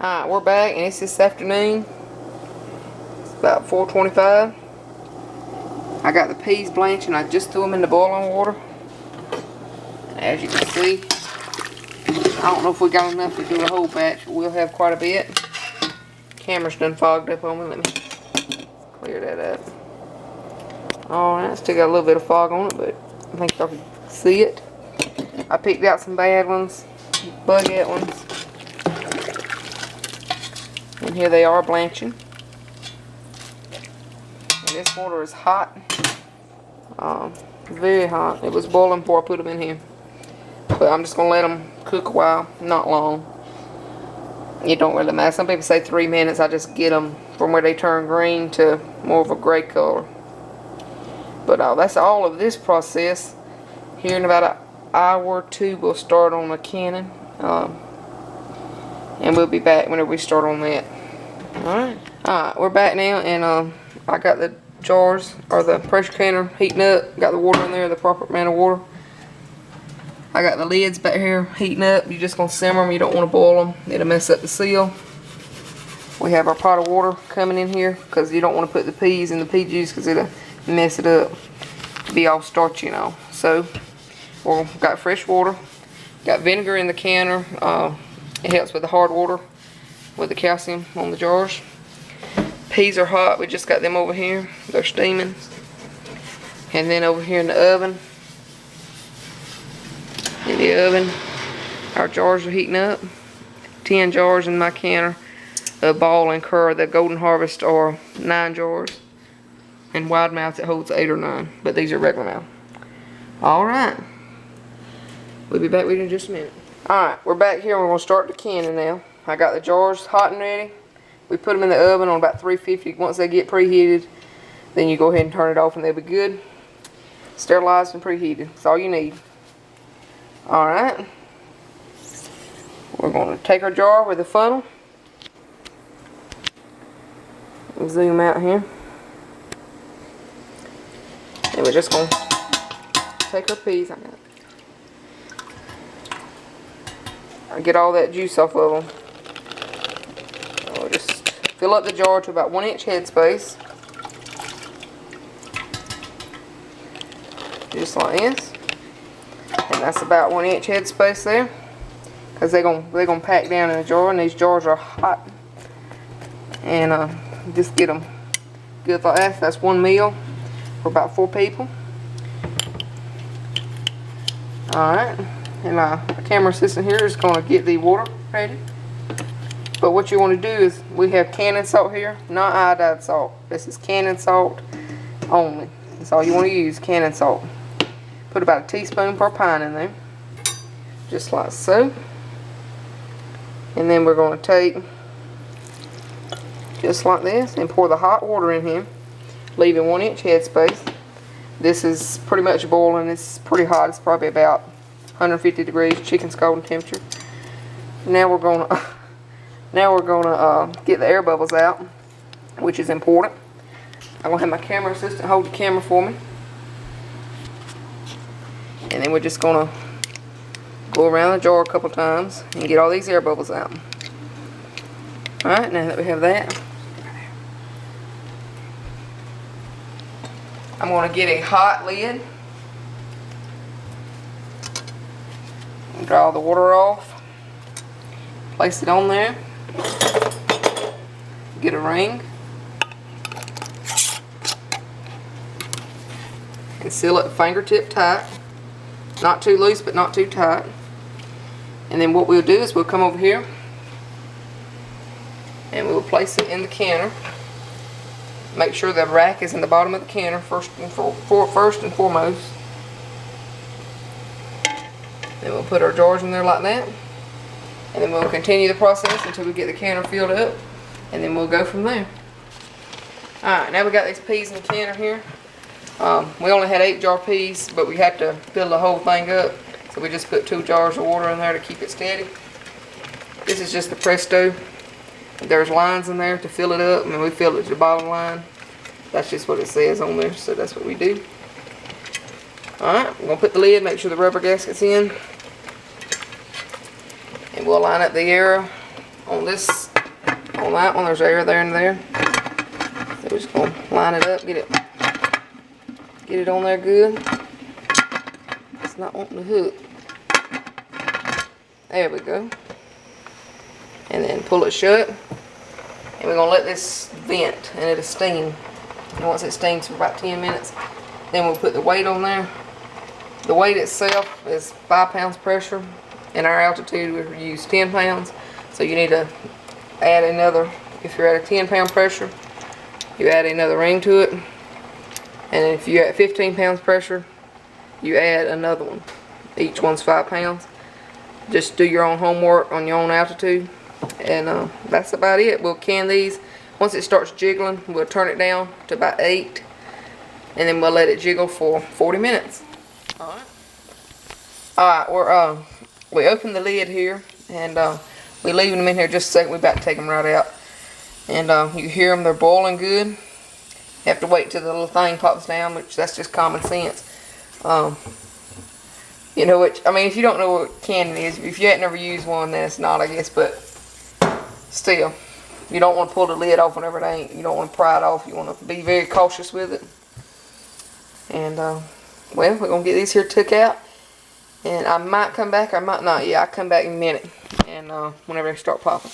Alright, we're back and it's this afternoon. It's about 4:25. I got the peas blanching. I just threw them in the boiling water. As you can see, I don't know if we got enough to do a whole batch, but we'll have quite a bit. Camera's done fogged up on me. Let me clear that up. Alright, still got a little bit of fog on it, but I think y'all can see it. I picked out some bad ones, bug-out ones. And here they are blanching. And this water is hot. Very hot. It was boiling before I put them in here. But I'm just going to let them cook a while. Not long. It don't really matter. Some people say 3 minutes. I just get them from where they turn green to more of a gray color. But that's all of this process. Here in about an hour or two we'll start on the canning. And we'll be back whenever we start on that. Alright, we're back now, and I got the jars, or the pressure canner heating up. Got the water in there, the proper amount of water. I got the lids back here heating up. You're just going to simmer them. You don't want to boil them. It'll mess up the seal. We have our pot of water coming in here, because you don't want to put the peas in the pea juice, because it'll mess it up. Be all starchy, you know. So, we've got fresh water. Got vinegar in the canner. It helps with the hard water, with the calcium on the jars. Peas are hot. We just got them over here. They're steaming. And then over here in the oven. Our jars are heating up. 10 jars in my canner of Ball and Kerr. The Golden Harvest are 9 jars. And Wide Mouth it holds 8 or 9. But these are regular mouth. Alright. We'll be back with you in just a minute. Alright, we're back here and we're going to start the canning now. I got the jars hot and ready. We put them in the oven on about 350. Once they get preheated, then you go ahead and turn it off and they'll be good. Sterilized and preheated. That's all you need. Alright. We're going to take our jar with a funnel. Zoom out here. And we're just going to take our peas. Get all that juice off of them. We'll just fill up the jar to about 1 inch headspace. Just like this. And that's about 1 inch headspace there. Because they're gonna pack down in the jar, and these jars are hot. And just get them good like that. That's 1 meal for about 4 people. Alright. And our camera assistant here is going to get the water ready. But what you want to do is, we have canning salt here, not iodized salt. This is canning salt only. That's all you want to use, canning salt. Put about a teaspoon per pint in there. Just like so. And then we're going to take, just like this, and pour the hot water in here. Leaving 1 inch headspace. This is pretty much boiling. It's pretty hot. It's probably about 150 degrees, chicken scalding temperature. Now we're gonna get the air bubbles out, which is important. I'm gonna have my camera assistant hold the camera for me, and then we're just gonna go around the jar a couple times and get all these air bubbles out. All right, now that we have that, I'm gonna get a hot lid. Draw the water off, place it on there, get a ring, and seal it fingertip tight, not too loose but not too tight. And then what we'll do is we'll come over here and we'll place it in the canner. Make sure the rack is in the bottom of the canner first and foremost. Then we'll put our jars in there like that. And then we'll continue the process until we get the canner filled up. And then we'll go from there. Alright, now we got these peas in the canner here. We only had 8 jar peas, but we had to fill the whole thing up. So we just put 2 jars of water in there to keep it steady. This is just the Presto. There's lines in there to fill it up. I mean, we fill it to the bottom line. That's just what it says on there, so that's what we do. Alright, we're going to put the lid, make sure the rubber gasket's in. And we'll line up the arrow on this, on that one, there's air there and there. So we're just gonna line it up, get it on there good. It's not wanting to hook. There we go. And then pull it shut. And we're gonna let this vent and it'll steam. And once it steams for about 10 minutes, then we'll put the weight on there. The weight itself is 5 pounds pressure. In our altitude, we use 10 pounds. So you need to add another, if you're at a 10-pound pressure, you add another ring to it. And if you're at 15 pounds pressure, you add another one. Each one's 5 pounds. Just do your own homework on your own altitude. And that's about it. We'll can these. Once it starts jiggling, we'll turn it down to about 8. And then we'll let it jiggle for 40 minutes. Alright, we open the lid here. And we leaving them in here just a second. We're about to take them right out. And you hear them, they're boiling good. You have to wait till the little thing pops down, which that's just common sense. You know, which, I mean, if you don't know what canning is, if you ain't never used one, then it's not, I guess, but still, you don't want to pull the lid off whenever it ain't. You don't want to pry it off. You want to be very cautious with it. And, well, we're going to get these here took out. And I might come back, I might not. Yeah, I'll come back in a minute. And whenever they start popping.